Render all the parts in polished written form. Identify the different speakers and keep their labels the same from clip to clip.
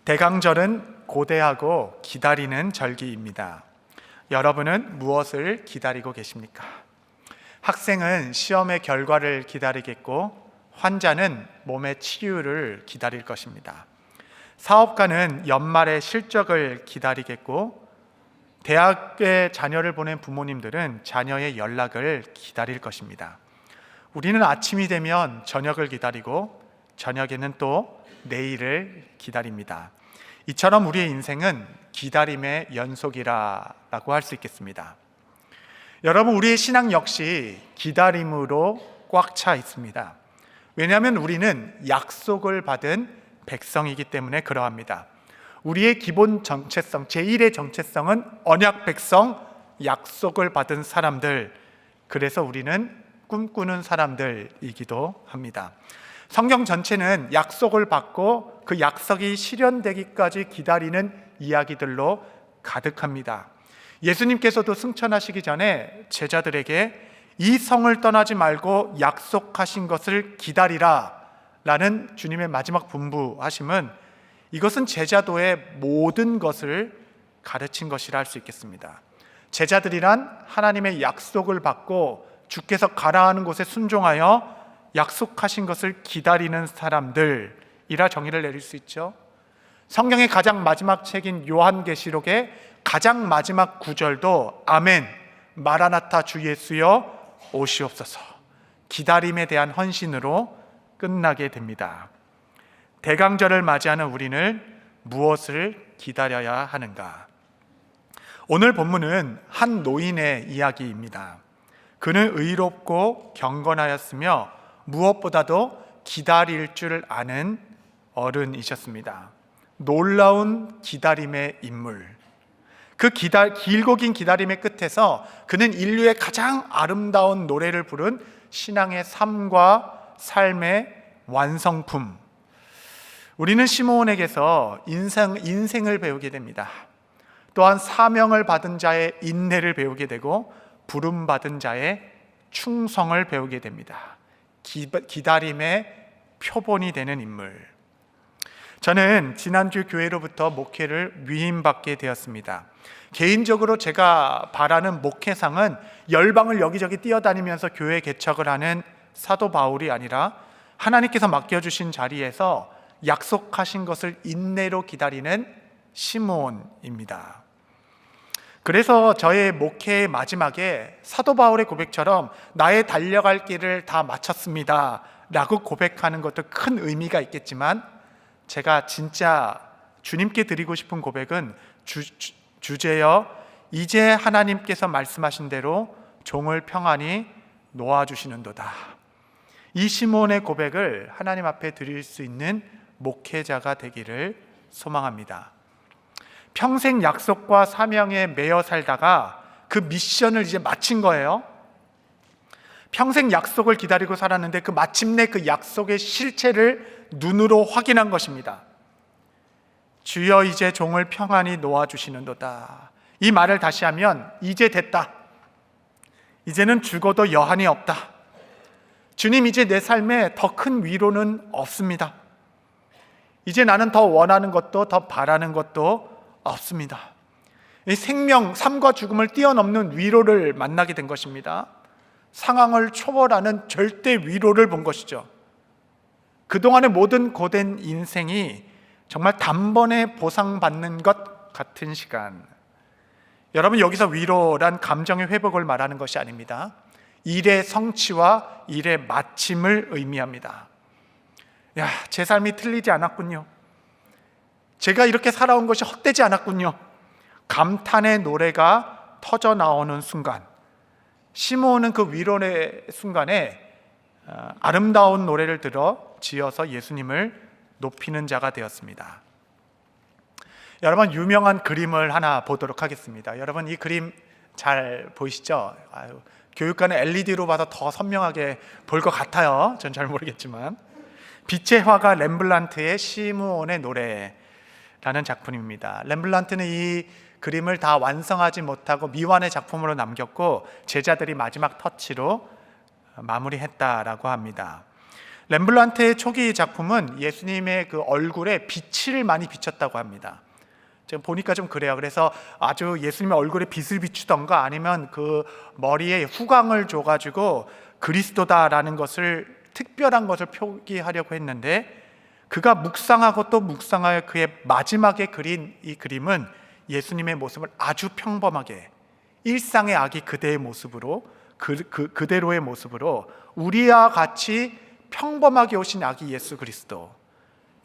Speaker 1: 대강절은 고대하고 기다리는 절기입니다. 여러분은 무엇을 기다리고 계십니까? 학생은 시험의 결과를 기다리겠고, 환자는 몸의 치유를 기다릴 것입니다. 사업가는 연말의 실적을 기다리겠고, 대학에 자녀를 보낸 부모님들은 자녀의 연락을 기다릴 것입니다. 우리는 아침이 되면 저녁을 기다리고, 저녁에는 또 내일을 기다립니다. 이처럼 우리의 인생은 기다림의 연속이라고 할 수 있겠습니다. 여러분, 우리의 신앙 역시 기다림으로 꽉 차 있습니다. 왜냐하면 우리는 약속을 받은 백성이기 때문에 그러합니다. 우리의 기본 정체성, 제1의 정체성은 언약 백성, 약속을 받은 사람들, 그래서 우리는 꿈꾸는 사람들이기도 합니다. 성경 전체는 약속을 받고 그 약속이 실현되기까지 기다리는 이야기들로 가득합니다. 예수님께서도 승천하시기 전에 제자들에게 이 성을 떠나지 말고 약속하신 것을 기다리라 라는 주님의 마지막 분부하심은, 이것은 제자도의 모든 것을 가르친 것이라 할 수 있겠습니다. 제자들이란 하나님의 약속을 받고 주께서 가라 하는 곳에 순종하여 약속하신 것을 기다리는 사람들이라 정의를 내릴 수 있죠. 성경의 가장 마지막 책인 요한계시록의 가장 마지막 구절도 아멘, 마라나타 주 예수여 오시옵소서, 기다림에 대한 헌신으로 끝나게 됩니다. 대강절을 맞이하는 우리는 무엇을 기다려야 하는가? 오늘 본문은 한 노인의 이야기입니다. 그는 의롭고 경건하였으며 무엇보다도 기다릴 줄 아는 어른이셨습니다. 놀라운 기다림의 인물. 그 길고 긴 기다림의 끝에서 그는 인류의 가장 아름다운 노래를 부른 신앙의 삶과 삶의 완성품. 우리는 시므온에게서 인생을 배우게 됩니다. 또한 사명을 받은 자의 인내를 배우게 되고, 부름받은 자의 충성을 배우게 됩니다. 기다림의 표본이 되는 인물. 저는 지난주 교회로부터 목회를 위임받게 되었습니다. 개인적으로 제가 바라는 목회상은 열방을 여기저기 뛰어다니면서 교회 개척을 하는 사도 바울이 아니라 하나님께서 맡겨주신 자리에서 약속하신 것을 인내로 기다리는 시므온입니다. 그래서 저의 목회의 마지막에 사도 바울의 고백처럼 나의 달려갈 길을 다 마쳤습니다 라고 고백하는 것도 큰 의미가 있겠지만, 제가 진짜 주님께 드리고 싶은 고백은 주제여 이제 하나님께서 말씀하신 대로 종을 평안히 놓아주시는도다. 이 시므온의 고백을 하나님 앞에 드릴 수 있는 목회자가 되기를 소망합니다. 평생 약속과 사명에 매여 살다가 그 미션을 이제 마친 거예요. 평생 약속을 기다리고 살았는데 그 마침내 그 약속의 실체를 눈으로 확인한 것입니다. 주여 이제 종을 평안히 놓아주시는도다. 이 말을 다시 하면 이제 됐다. 이제는 죽어도 여한이 없다. 주님, 이제 내 삶에 더 큰 위로는 없습니다. 이제 나는 더 원하는 것도 더 바라는 것도 없습니다. 이 생명, 삶과 죽음을 뛰어넘는 위로를 만나게 된 것입니다. 상황을 초월하는 절대 위로를 본 것이죠. 그동안의 모든 고된 인생이 정말 단번에 보상받는 것 같은 시간. 여러분, 여기서 위로란 감정의 회복을 말하는 것이 아닙니다. 일의 성취와 일의 마침을 의미합니다. 야, 제 삶이 틀리지 않았군요. 제가 이렇게 살아온 것이 헛되지 않았군요. 감탄의 노래가 터져 나오는 순간, 시므온은 그 위로의 순간에 아름다운 노래를 지어서 예수님을 높이는 자가 되었습니다. 여러분, 유명한 그림을 하나 보도록 하겠습니다. 여러분, 이 그림 잘 보이시죠? 교육관은 LED로 봐서 더 선명하게 볼 것 같아요. 전 잘 모르겠지만, 빛의 화가 렘블란트의 시므온의 노래라는 작품입니다. 렘블란트는 이 그림을 다 완성하지 못하고 미완의 작품으로 남겼고, 제자들이 마지막 터치로 마무리했다라고 합니다. 렘블란트의 초기 작품은 예수님의 그 얼굴에 빛을 많이 비쳤다고 합니다. 제가 보니까 좀 그래요. 그래서 아주 예수님의 얼굴에 빛을 비추던가 아니면 그 머리에 후광을 줘가지고 그리스도다라는 것을, 특별한 것을 표기하려고 했는데, 그가 묵상하고 또 묵상하여 그의 마지막에 그린 이 그림은 예수님의 모습을 아주 평범하게, 일상의 아기 그대의 모습으로, 그대로의 모습으로 우리와 같이 평범하게 오신 아기 예수 그리스도,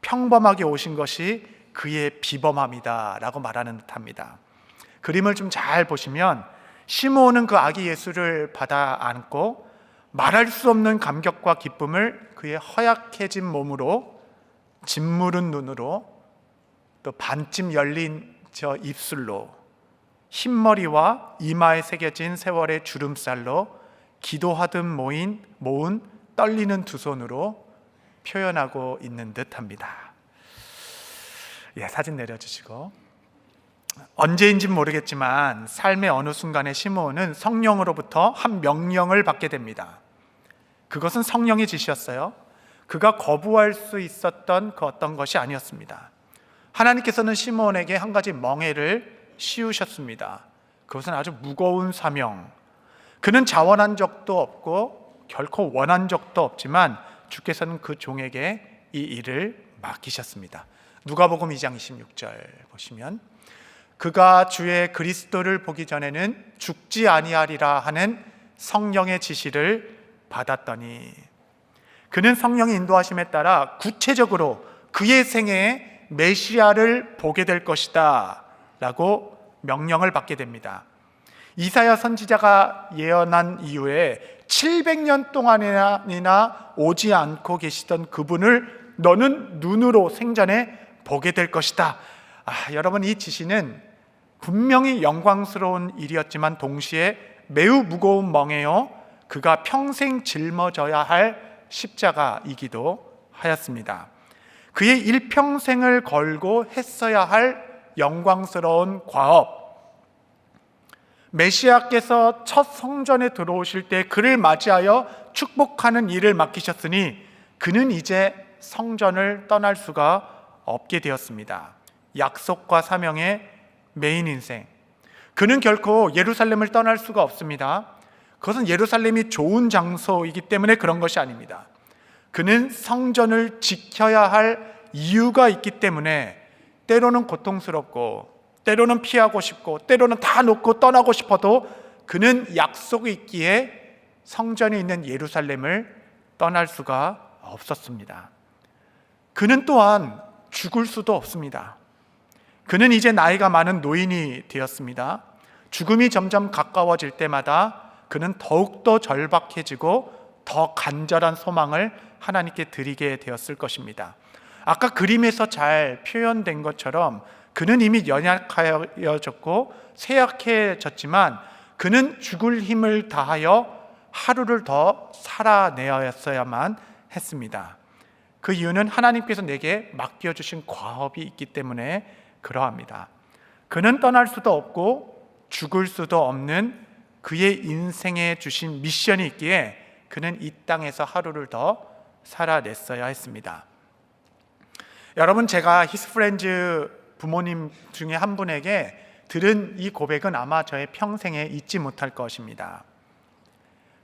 Speaker 1: 평범하게 오신 것이 그의 비범함이다 라고 말하는 듯합니다. 그림을 좀 잘 보시면 시므온은 그 아기 예수를 받아 안고 말할 수 없는 감격과 기쁨을 그의 허약해진 몸으로, 짓무른 눈으로, 또 반쯤 열린 저 입술로, 흰머리와 이마에 새겨진 세월의 주름살로 기도하듯 모은 떨리는 두 손으로 표현하고 있는 듯합니다. 사진 내려주시고, 언제인지는 모르겠지만 삶의 어느 순간에 시므온은 성령으로부터 한 명령을 받게 됩니다. 그것은 성령의 지시였어요. 그가 거부할 수 있었던 그 어떤 것이 아니었습니다. 하나님께서는 시므온에게 한 가지 멍에를 씌우셨습니다. 그것은 아주 무거운 사명. 그는 자원한 적도 없고 결코 원한 적도 없지만 주께서는 그 종에게 이 일을 맡기셨습니다. 누가복음 2장 26절 보시면, 그가 주의 그리스도를 보기 전에는 죽지 아니하리라 하는 성령의 지시를 받았더니, 그는 성령의 인도하심에 따라 구체적으로 그의 생애에 메시아를 보게 될 것이다 라고 명령을 받게 됩니다. 이사야 선지자가 예언한 이후에 700년 동안이나 오지 않고 계시던 그분을 너는 눈으로 생전에 보게 될 것이다. 여러분, 이 지시는 분명히 영광스러운 일이었지만 동시에 매우 무거운 멍에요, 그가 평생 짊어져야 할 십자가이기도 하였습니다. 그의 일평생을 걸고 했어야 할 영광스러운 과업, 메시아께서 첫 성전에 들어오실 때 그를 맞이하여 축복하는 일을 맡기셨으니 그는 이제 성전을 떠날 수가 없게 되었습니다. 약속과 사명의 메인 인생, 그는 결코 예루살렘을 떠날 수가 없습니다. 그것은 예루살렘이 좋은 장소이기 때문에 그런 것이 아닙니다. 그는 성전을 지켜야 할 이유가 있기 때문에 때로는 고통스럽고, 때로는 피하고 싶고, 때로는 다 놓고 떠나고 싶어도 그는 약속이 있기에 성전이 있는 예루살렘을 떠날 수가 없었습니다. 그는 또한 죽을 수도 없습니다. 그는 이제 나이가 많은 노인이 되었습니다. 죽음이 점점 가까워질 때마다 그는 더욱더 절박해지고 더 간절한 소망을 하나님께 드리게 되었을 것입니다. 아까 그림에서 잘 표현된 것처럼 그는 이미 연약하여졌고 쇠약해졌지만 그는 죽을 힘을 다하여 하루를 더 살아내었어야만 했습니다. 그 이유는 하나님께서 내게 맡겨주신 과업이 있기 때문에 그러합니다. 그는 떠날 수도 없고 죽을 수도 없는 그의 인생에 주신 미션이 있기에 그는 이 땅에서 하루를 더 살아냈어야 했습니다. 여러분, 제가 히스프렌즈 부모님 중에 한 분에게 들은 이 고백은 아마 저의 평생에 잊지 못할 것입니다.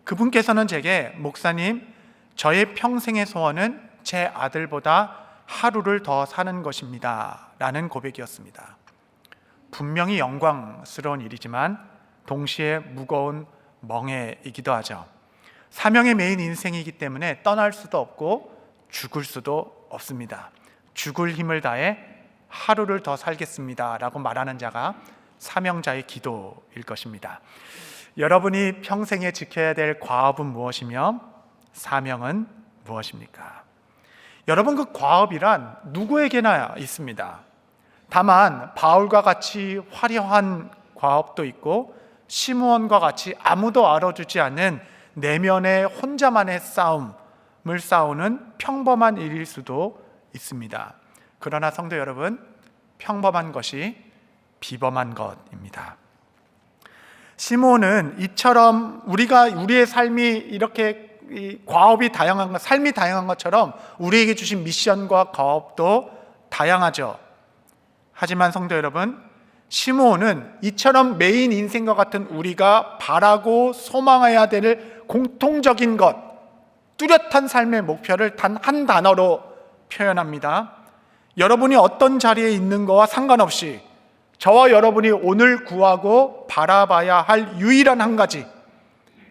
Speaker 1: 그분께서는 제게, 목사님, 저의 평생의 소원은 제 아들보다 하루를 더 사는 것입니다 라는 고백이었습니다. 분명히 영광스러운 일이지만 동시에 무거운 멍해이기도 하죠. 사명의 메인 인생이기 때문에 떠날 수도 없고 죽을 수도 없습니다. 죽을 힘을 다해 하루를 더 살겠습니다 라고 말하는 자가 사명자의 기도일 것입니다. 여러분이 평생에 지켜야 될 과업은 무엇이며 사명은 무엇입니까? 여러분, 그 과업이란 누구에게나 있습니다. 다만 바울과 같이 화려한 과업도 있고 시므온과 같이 아무도 알아주지 않는 내면의 혼자만의 싸움을 싸우는 평범한 일일 수도 있습니다. 그러나 성도 여러분, 평범한 것이 비범한 것입니다. 시므온은 이처럼 우리의 삶이 이렇게 이 과업이 다양한 것, 삶이 다양한 것처럼 우리에게 주신 미션과 과업도 다양하죠. 하지만 성도 여러분, 시므온은 이처럼 메인 인생과 같은 우리가 바라고 소망해야 될 공통적인 것, 뚜렷한 삶의 목표를 단 한 단어로 표현합니다. 여러분이 어떤 자리에 있는 거와 상관없이 저와 여러분이 오늘 구하고 바라봐야 할 유일한 한 가지,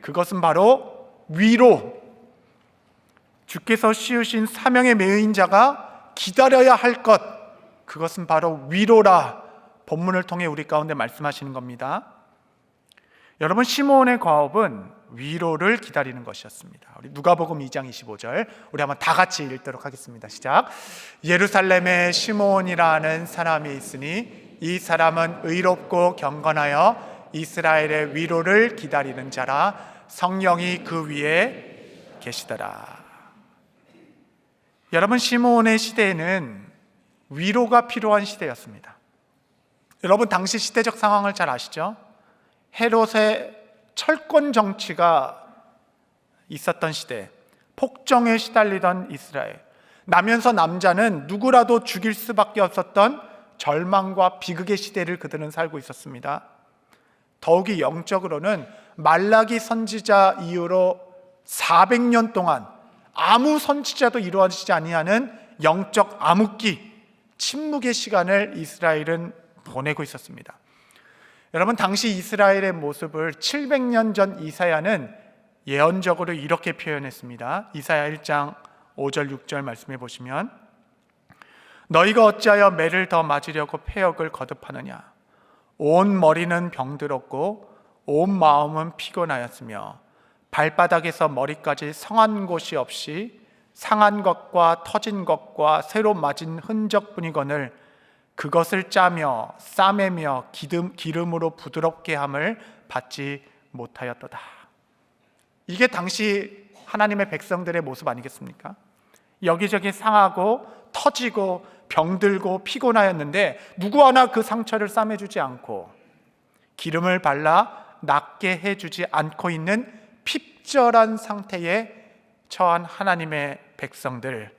Speaker 1: 그것은 바로 위로. 주께서 씌우신 사명의 메인 자가 기다려야 할 것, 그것은 바로 위로라. 본문을 통해 우리 가운데 말씀하시는 겁니다. 여러분, 시므온의 과업은 위로를 기다리는 것이었습니다. 우리 누가복음 2장 25절 우리 한번 다 같이 읽도록 하겠습니다. 시작. 예루살렘에 시므온이라는 사람이 있으니 이 사람은 의롭고 경건하여 이스라엘의 위로를 기다리는 자라. 성령이 그 위에 계시더라. 여러분, 시므온의 시대에는 위로가 필요한 시대였습니다. 여러분, 당시 시대적 상황을 잘 아시죠? 헤롯의 철권 정치가 있었던 시대, 폭정에 시달리던 이스라엘, 나면서 남자는 누구라도 죽일 수밖에 없었던 절망과 비극의 시대를 그들은 살고 있었습니다. 더욱이 영적으로는 말라기 선지자 이후로 400년 동안 아무 선지자도 이루어지지 아니하는 영적 암흑기, 침묵의 시간을 이스라엘은 보내고 있었습니다. 여러분, 당시 이스라엘의 모습을 700년 전 이사야는 예언적으로 이렇게 표현했습니다. 이사야 1장 5절 6절 말씀해 보시면, 너희가 어찌하여 매를 더 맞으려고 패역을 거듭하느냐. 온 머리는 병들었고 온 마음은 피곤하였으며 발바닥에서 머리까지 성한 곳이 없이 상한 것과 터진 것과 새로 맞은 흔적뿐이거늘 그것을 짜며 싸매며 기름으로 부드럽게 함을 받지 못하였도다. 이게 당시 하나님의 백성들의 모습 아니겠습니까? 여기저기 상하고 터지고 병들고 피곤하였는데 누구 하나 그 상처를 싸매주지 않고 기름을 발라 낫게 해주지 않고 있는 핍절한 상태에 처한 하나님의 백성들,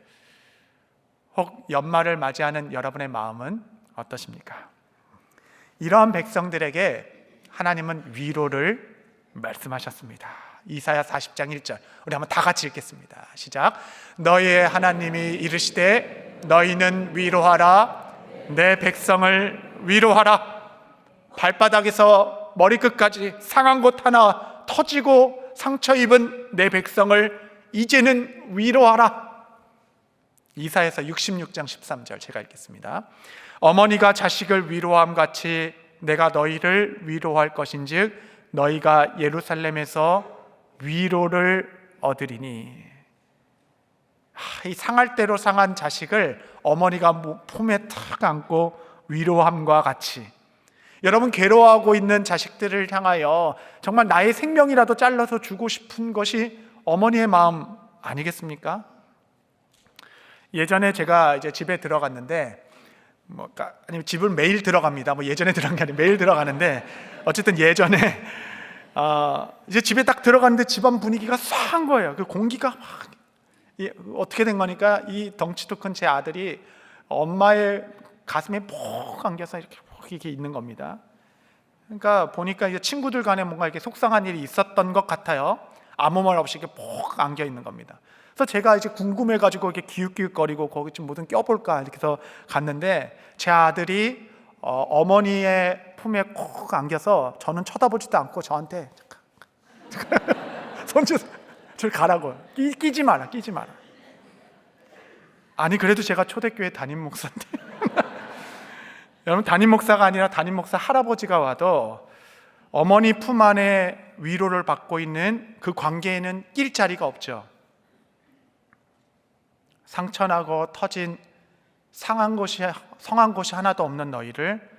Speaker 1: 혹 연말을 맞이하는 여러분의 마음은 어떠십니까? 이러한 백성들에게 하나님은 위로를 말씀하셨습니다. 이사야 40장 1절 우리 한번 다 같이 읽겠습니다. 시작. 너희의 하나님이 이르시되 너희는 위로하라. 내 백성을 위로하라. 발바닥에서 머리끝까지 상한 곳 하나 터지고 상처 입은 내 백성을 이제는 위로하라. 이사야서 66장 13절 제가 읽겠습니다. 어머니가 자식을 위로함 같이 내가 너희를 위로할 것인즉 너희가 예루살렘에서 위로를 얻으리니. 이 상할 대로 상한 자식을 어머니가 품에 탁 안고 위로함과 같이, 여러분, 괴로워하고 있는 자식들을 향하여 정말 나의 생명이라도 잘라서 주고 싶은 것이 어머니의 마음 아니겠습니까? 예전에 제가 이제 집에 들어갔는데, 아니면 집을 매일 들어갑니다. 예전에 들어간 게 아니라 매일 들어가는데, 어쨌든 예전에 이제 집에 딱 들어갔는데 집안 분위기가 싹한 거예요. 그 공기가 막 어떻게 된 거니까 이 덩치도 큰 제 아들이 엄마의 가슴에 푹 안겨서 이렇게 있는 겁니다. 그러니까 보니까 이제 친구들 간에 뭔가 이렇게 속상한 일이 있었던 것 같아요. 아무 말 없이 이렇게 푹 안겨 있는 겁니다. 그래서 제가 이제 궁금해가지고 이렇게 기웃기웃거리고 거기 좀 뭐든 껴볼까 이렇게 해서 갔는데 제 아들이 어머니의 품에 콕 안겨서 저는 쳐다보지도 않고 저한테 손짓 저를 가라고, 끼지 마라. 아니 그래도 제가 초대교회 담임 목사인데 여러분, 담임 목사가 아니라 담임 목사 할아버지가 와도 어머니 품 안에 위로를 받고 있는 그 관계에는 낄 자리가 없죠. 상처나고 터진 성한 곳이 하나도 없는 너희를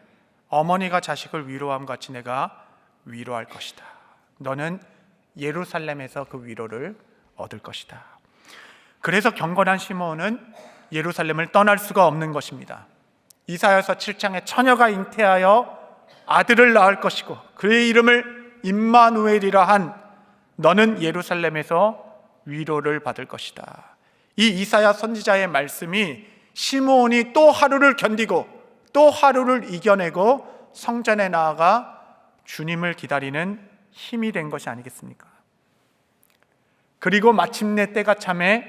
Speaker 1: 어머니가 자식을 위로함 같이 내가 위로할 것이다. 너는 예루살렘에서 그 위로를 얻을 것이다. 그래서 경건한 시므온은 예루살렘을 떠날 수가 없는 것입니다. 이사야서 7장에 처녀가 잉태하여 아들을 낳을 것이고 그의 이름을 임마누엘이라 한 너는 예루살렘에서 위로를 받을 것이다. 이 이사야 선지자의 말씀이 시므온이 또 하루를 견디고 또 하루를 이겨내고 성전에 나아가 주님을 기다리는 힘이 된 것이 아니겠습니까? 그리고 마침내 때가 참에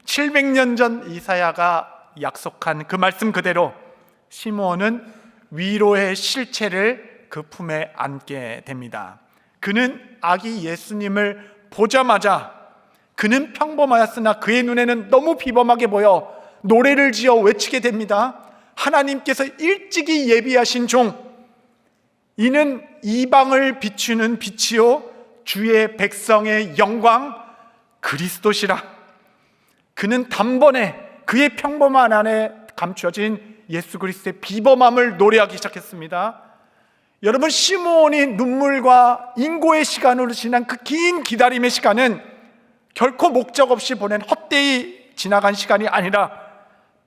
Speaker 1: 700년 전 이사야가 약속한 그 말씀 그대로 시므온은 위로의 실체를 그 품에 안게 됩니다. 그는 아기 예수님을 보자마자 그는 평범하였으나 그의 눈에는 너무 비범하게 보여 노래를 지어 외치게 됩니다. 하나님께서 일찍이 예비하신 종, 이는 이방을 비추는 빛이요 주의 백성의 영광 그리스도시라. 그는 단번에 그의 평범한 안에 감춰진 예수 그리스도의 비범함을 노래하기 시작했습니다. 여러분, 시므온이 눈물과 인고의 시간으로 지난 그 긴 기다림의 시간은 결코 목적 없이 보낸 헛되이 지나간 시간이 아니라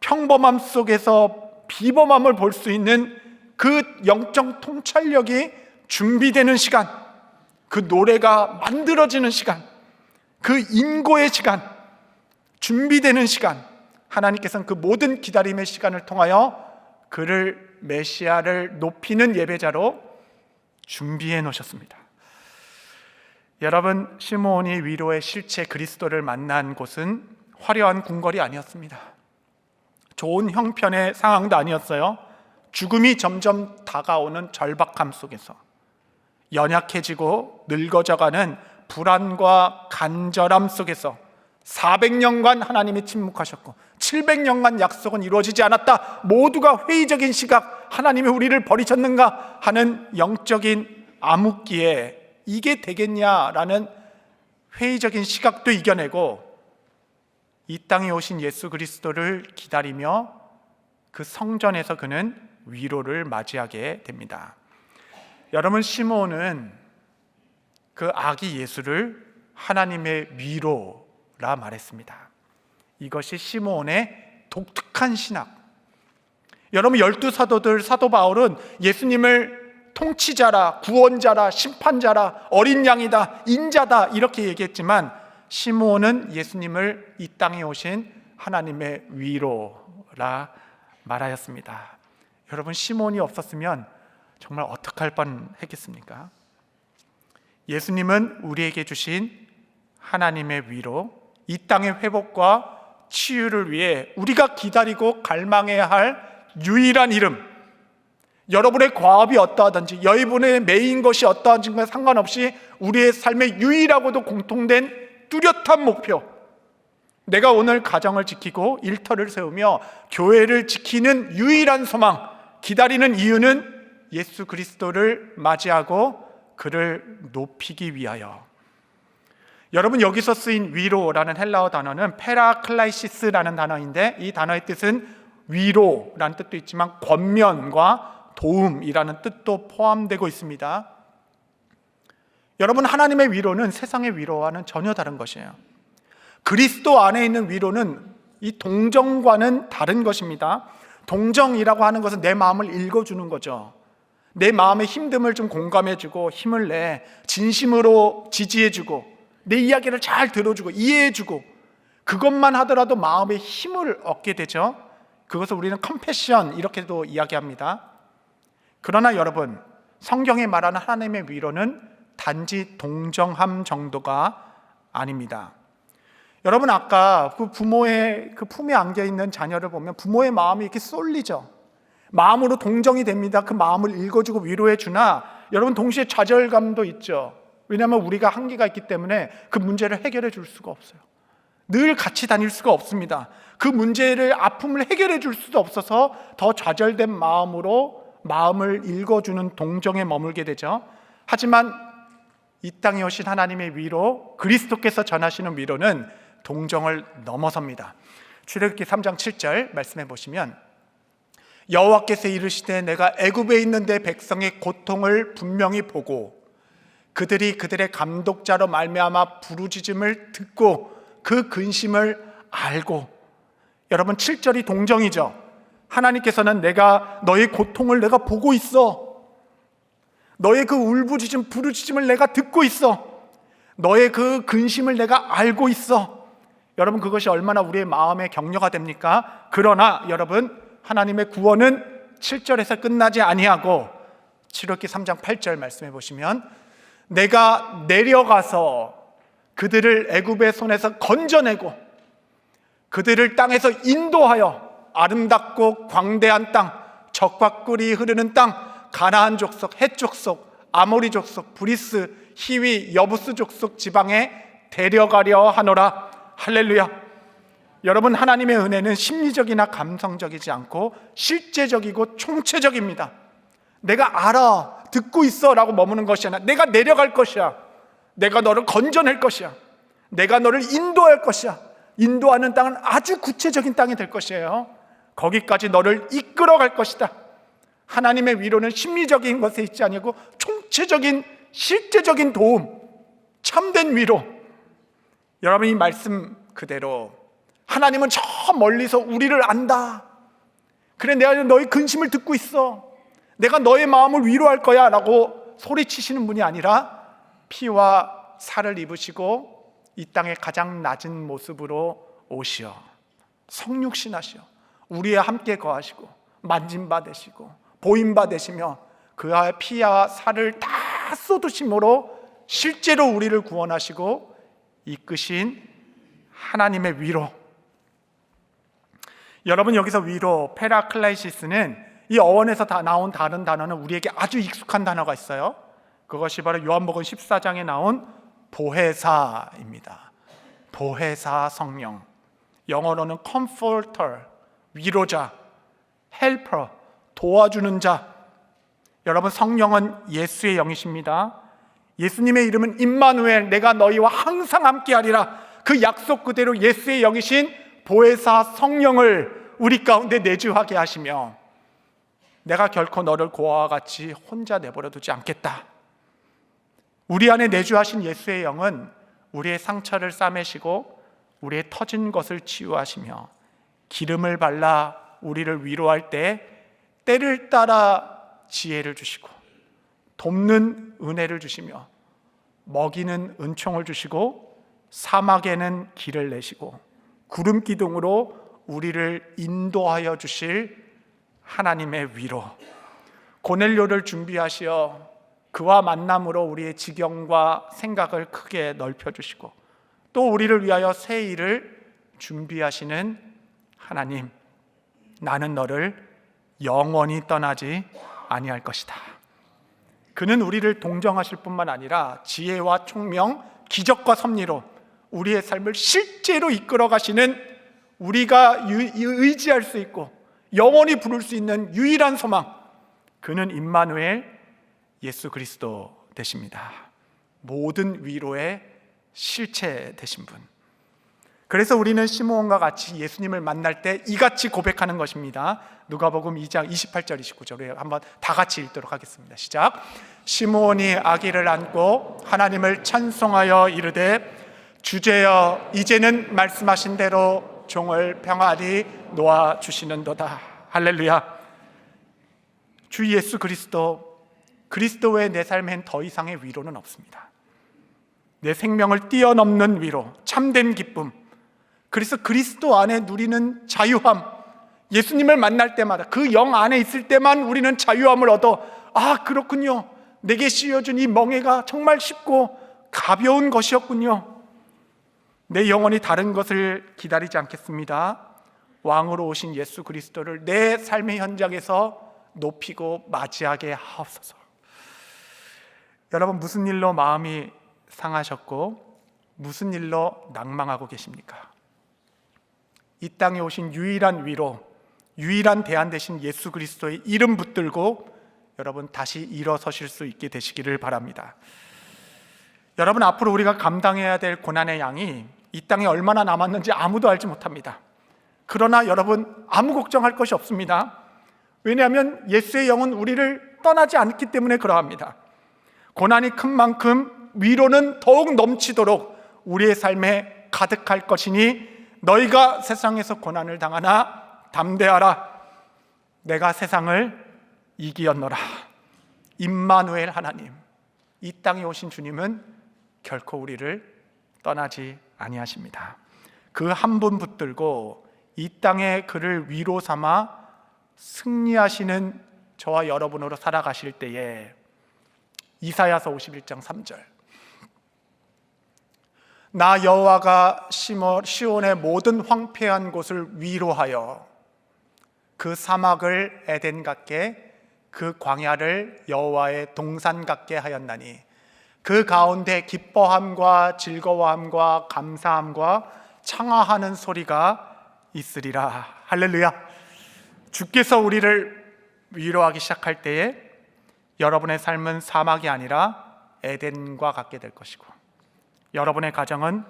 Speaker 1: 평범함 속에서 비범함을 볼 수 있는 그 영적 통찰력이 준비되는 시간, 그 노래가 만들어지는 시간, 그 인고의 시간, 준비되는 시간, 하나님께서는 그 모든 기다림의 시간을 통하여 그를 메시아를 높이는 예배자로 준비해 놓으셨습니다. 여러분, 시므온이 위로의 실체 그리스도를 만난 곳은 화려한 궁궐이 아니었습니다. 좋은 형편의 상황도 아니었어요. 죽음이 점점 다가오는 절박함 속에서 연약해지고 늙어져가는 불안과 간절함 속에서 400년간 하나님이 침묵하셨고 700년간 약속은 이루어지지 않았다. 모두가 회의적인 시각, 하나님이 우리를 버리셨는가 하는 영적인 암흑기에 이게 되겠냐라는 회의적인 시각도 이겨내고 이 땅에 오신 예수 그리스도를 기다리며 그 성전에서 그는 위로를 맞이하게 됩니다. 여러분, 시므온은 그 아기 예수를 하나님의 위로라 말했습니다. 이것이 시므온의 독특한 신학. 여러분, 12사도들 사도 바울은 예수님을 통치자라, 구원자라, 심판자라, 어린 양이다, 인자다 이렇게 얘기했지만 시므온은 예수님을 이 땅에 오신 하나님의 위로라 말하였습니다. 여러분, 시므온이 없었으면 정말 어떡할 뻔했겠습니까? 예수님은 우리에게 주신 하나님의 위로, 이 땅의 회복과 치유를 위해 우리가 기다리고 갈망해야 할 유일한 이름, 여러분의 과업이 어떠하든지 여러분의 메인 것이 어떠한지와 상관없이 우리의 삶의 유일하고도 공통된 뚜렷한 목표, 내가 오늘 가정을 지키고 일터를 세우며 교회를 지키는 유일한 소망, 기다리는 이유는 예수 그리스도를 맞이하고 그를 높이기 위하여. 여러분, 여기서 쓰인 위로라는 헬라어 단어는 페라클라이시스라는 단어인데 이 단어의 뜻은 위로라는 뜻도 있지만 권면과 도움이라는 뜻도 포함되고 있습니다. 여러분, 하나님의 위로는 세상의 위로와는 전혀 다른 것이에요. 그리스도 안에 있는 위로는 이 동정과는 다른 것입니다. 동정이라고 하는 것은 내 마음을 읽어주는 거죠. 내 마음의 힘듦을 좀 공감해주고 힘을 내 진심으로 지지해주고 내 이야기를 잘 들어주고 이해해주고 그것만 하더라도 마음의 힘을 얻게 되죠. 그것을 우리는 컴패션 이렇게도 이야기합니다. 그러나 여러분, 성경에 말하는 하나님의 위로는 단지 동정함 정도가 아닙니다. 여러분, 아까 그 부모의 그 품에 안겨있는 자녀를 보면 부모의 마음이 이렇게 쏠리죠. 마음으로 동정이 됩니다. 그 마음을 읽어주고 위로해주나 여러분, 동시에 좌절감도 있죠. 왜냐하면 우리가 한계가 있기 때문에 그 문제를 해결해 줄 수가 없어요. 늘 같이 다닐 수가 없습니다. 그 문제를, 아픔을 해결해 줄 수도 없어서 더 좌절된 마음으로 마음을 읽어주는 동정에 머물게 되죠. 하지만 이 땅에 오신 하나님의 위로, 그리스도께서 전하시는 위로는 동정을 넘어섭니다. 출애굽기 3장 7절 말씀해 보시면 여호와께서 이르시되 내가 애굽에 있는 내 백성의 고통을 분명히 보고 그들이 그들의 감독자로 말미암아 부르짖음을 듣고 그 근심을 알고. 여러분, 7절이 동정이죠. 하나님께서는 내가 너의 고통을 내가 보고 있어. 너의 그 울부짖음, 부르짖음을 내가 듣고 있어. 너의 그 근심을 내가 알고 있어. 여러분, 그것이 얼마나 우리의 마음에 격려가 됩니까? 그러나 여러분, 하나님의 구원은 7절에서 끝나지 아니하고 출애굽기 3장 8절 말씀해 보시면, 내가 내려가서 그들을 애굽의 손에서 건져내고 그들을 땅에서 인도하여 아름답고 광대한 땅, 젖과 꿀이 흐르는 땅, 가나안 족속, 헷 족속, 아모리 족속, 브리스, 히위, 여부스 족속 지방에 데려가려 하노라. 할렐루야. 여러분, 하나님의 은혜는 심리적이나 감성적이지 않고 실제적이고 총체적입니다. 내가 알아, 듣고 있어 라고 머무는 것이 아니라 내가 내려갈 것이야. 내가 너를 건져낼 것이야. 내가 너를 인도할 것이야. 인도하는 땅은 아주 구체적인 땅이 될 것이에요. 거기까지 너를 이끌어갈 것이다. 하나님의 위로는 심리적인 것에 있지 아니고 총체적인 실제적인 도움, 참된 위로. 여러분, 이 말씀 그대로 하나님은 저 멀리서 우리를 안다. 그래, 내가 너의 근심을 듣고 있어. 내가 너의 마음을 위로할 거야 라고 소리치시는 분이 아니라 피와 살을 입으시고 이 땅의 가장 낮은 모습으로 오시어 성육신하시어 우리와 함께 거하시고 만진바 되시고 보임바 되시며 그의 피와 살을 다 쏟으심으로 실제로 우리를 구원하시고 이끄신 하나님의 위로. 여러분, 여기서 위로, 페라클라이시스는 이 어원에서 다 나온 다른 단어는 우리에게 아주 익숙한 단어가 있어요. 그것이 바로 요한복음 14장에 나온 보혜사입니다. 보혜사 성령, 영어로는 comforter, 위로자, helper, 도와주는 자. 여러분, 성령은 예수의 영이십니다. 예수님의 이름은 임마누엘, 내가 너희와 항상 함께하리라. 그 약속 그대로 예수의 영이신 보혜사 성령을 우리 가운데 내주하게 하시며, 내가 결코 너를 고아와 같이 혼자 내버려 두지 않겠다. 우리 안에 내주하신 예수의 영은 우리의 상처를 싸매시고 우리의 터진 것을 치유하시며 기름을 발라 우리를 위로할 때 때를 따라 지혜를 주시고 돕는 은혜를 주시며 먹이는 은총을 주시고 사막에는 길을 내시고 구름 기둥으로 우리를 인도하여 주실 하나님의 위로. 고넬료를 준비하시어 그와 만남으로 우리의 지경과 생각을 크게 넓혀주시고 또 우리를 위하여 새 일을 준비하시는 하나님, 나는 너를 영원히 떠나지 아니할 것이다. 그는 우리를 동정하실 뿐만 아니라 지혜와 총명, 기적과 섭리로 우리의 삶을 실제로 이끌어 가시는, 우리가 의지할 수 있고 영원히 부를 수 있는 유일한 소망, 그는 임마누엘 예수 그리스도 되십니다. 모든 위로의 실체 되신 분. 그래서 우리는 시므온과 같이 예수님을 만날 때 이같이 고백하는 것입니다. 누가복음 2장 28절 29절에 한번 다 같이 읽도록 하겠습니다. 시작. 시므온이 아기를 안고 하나님을 찬송하여 이르되 주제여 이제는 말씀하신 대로 종을 평안히 놓아 주시는도다. 할렐루야. 주 예수 그리스도 외에 내 삶엔 더 이상의 위로는 없습니다. 내 생명을 뛰어넘는 위로, 참된 기쁨, 그래서 그리스도 안에 누리는 자유함, 예수님을 만날 때마다 그 영 안에 있을 때만 우리는 자유함을 얻어, 아 그렇군요, 내게 씌워준 이 멍에가 정말 쉽고 가벼운 것이었군요. 내 영혼이 다른 것을 기다리지 않겠습니다. 왕으로 오신 예수 그리스도를 내 삶의 현장에서 높이고 맞이하게 하옵소서. 여러분, 무슨 일로 마음이 상하셨고 무슨 일로 낭망하고 계십니까? 이 땅에 오신 유일한 위로, 유일한 대안 되신 예수 그리스도의 이름 붙들고 여러분 다시 일어서실 수 있게 되시기를 바랍니다. 여러분, 앞으로 우리가 감당해야 될 고난의 양이 이 땅에 얼마나 남았는지 아무도 알지 못합니다. 그러나 여러분, 아무 걱정할 것이 없습니다. 왜냐하면 예수의 영은 우리를 떠나지 않기 때문에 그러합니다. 고난이 큰 만큼 위로는 더욱 넘치도록 우리의 삶에 가득할 것이니 너희가 세상에서 고난을 당하나 담대하라. 내가 세상을 이기었노라. 임마누엘 하나님, 이 땅에 오신 주님은 결코 우리를 떠나지 아니하십니다. 그 한 분 붙들고 이 땅에 그를 위로 삼아 승리하시는 저와 여러분으로 살아가실 때에 이사야서 51장 3절, 나 여호와가 시온의 모든 황폐한 곳을 위로하여 그 사막을 에덴 같게 그 광야를 여호와의 동산 같게 하였나니 그 가운데 기뻐함과 즐거워함과 감사함과 창화하는 소리가 있으리라. 할렐루야. 주께서 우리를 위로하기 시작할 때에 여러분의 삶은 사막이 아니라 에덴과 같게 될 것이고, 여러분의 가정은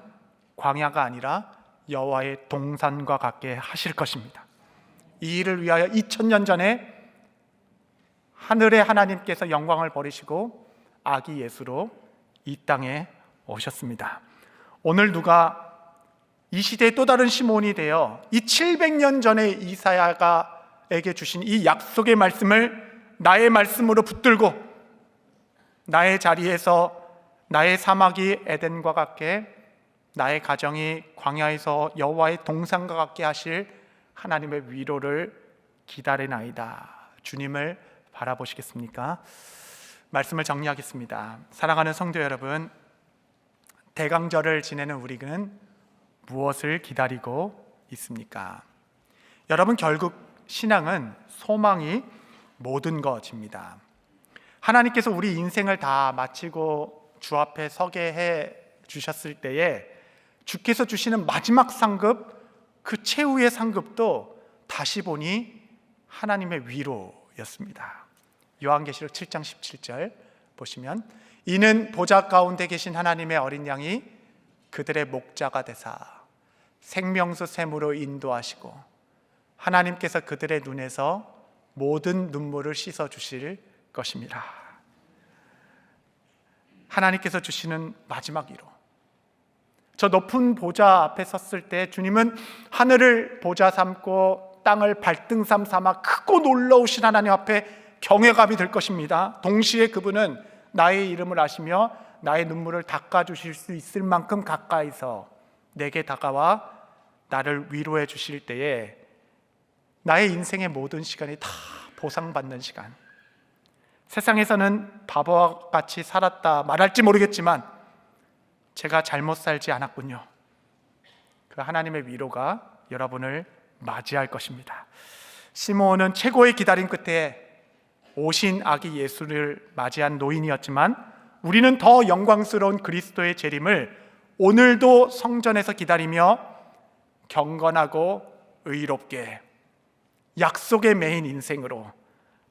Speaker 1: 광야가 아니라 여호와의 동산과 같게 하실 것입니다. 이 일을 위하여 2000년 전에 하늘의 하나님께서 영광을 버리시고 아기 예수로 이 땅에 오셨습니다. 오늘 누가 이 시대의 또 다른 시몬이 되어 이 700년 전에 이사야가에게 주신 이 약속의 말씀을 나의 말씀으로 붙들고 나의 자리에서 나의 사막이 에덴과 같게, 나의 가정이 광야에서 여호와의 동산과 같게 하실 하나님의 위로를 기다리나이다. 주님을 바라보시겠습니까? 말씀을 정리하겠습니다. 사랑하는 성도 여러분, 대강절을 지내는 우리는 무엇을 기다리고 있습니까? 여러분, 결국 신앙은 소망이 모든 것입니다. 하나님께서 우리 인생을 다 마치고 주 앞에 서게 해 주셨을 때에 주께서 주시는 마지막 상급, 그 최후의 상급도 다시 보니 하나님의 위로였습니다. 요한계시록 7장 17절 보시면, 이는 보좌 가운데 계신 하나님의 어린 양이 그들의 목자가 되사 생명수 샘으로 인도하시고 하나님께서 그들의 눈에서 모든 눈물을 씻어 주실 것입니다. 하나님께서 주시는 마지막 위로. 저 높은 보좌 앞에 섰을 때 주님은 하늘을 보좌 삼고 땅을 발등삼 삼아 크고 놀라우신 하나님 앞에 경외감이 될 것입니다. 동시에 그분은 나의 이름을 아시며 나의 눈물을 닦아주실 수 있을 만큼 가까이서 내게 다가와 나를 위로해 주실 때에 나의 인생의 모든 시간이 다 보상받는 시간, 세상에서는 바보와 같이 살았다 말할지 모르겠지만 제가 잘못 살지 않았군요, 그 하나님의 위로가 여러분을 맞이할 것입니다. 시므온은 최고의 기다림 끝에 오신 아기 예수를 맞이한 노인이었지만 우리는 더 영광스러운 그리스도의 재림을 오늘도 성전에서 기다리며 경건하고 의롭게 약속의 매인 인생으로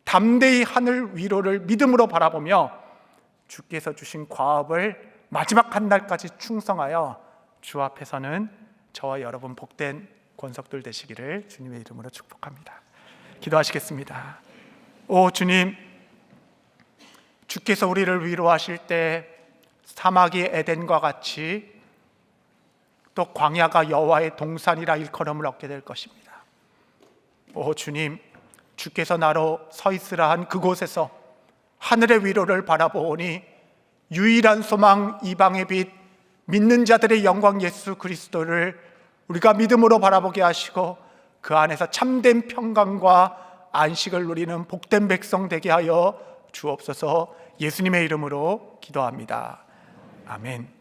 Speaker 1: 담대히 하늘 위로를 믿음으로 바라보며 주께서 주신 과업을 마지막 한 날까지 충성하여 주 앞에서는 저와 여러분 복된 권석들 되시기를 주님의 이름으로 축복합니다. 기도하시겠습니다. 오 주님, 주께서 우리를 위로하실 때 사막이 에덴과 같이 또 광야가 여호와의 동산이라 일컬음을 얻게 될 것입니다. 오 주님, 주께서 나로 서 있으라 한 그곳에서 하늘의 위로를 바라보니 유일한 소망, 이방의 빛, 믿는 자들의 영광 예수 그리스도를 우리가 믿음으로 바라보게 하시고 그 안에서 참된 평강과 안식을 누리는 복된 백성 되게 하여 주옵소서. 예수님의 이름으로 기도합니다. 아멘.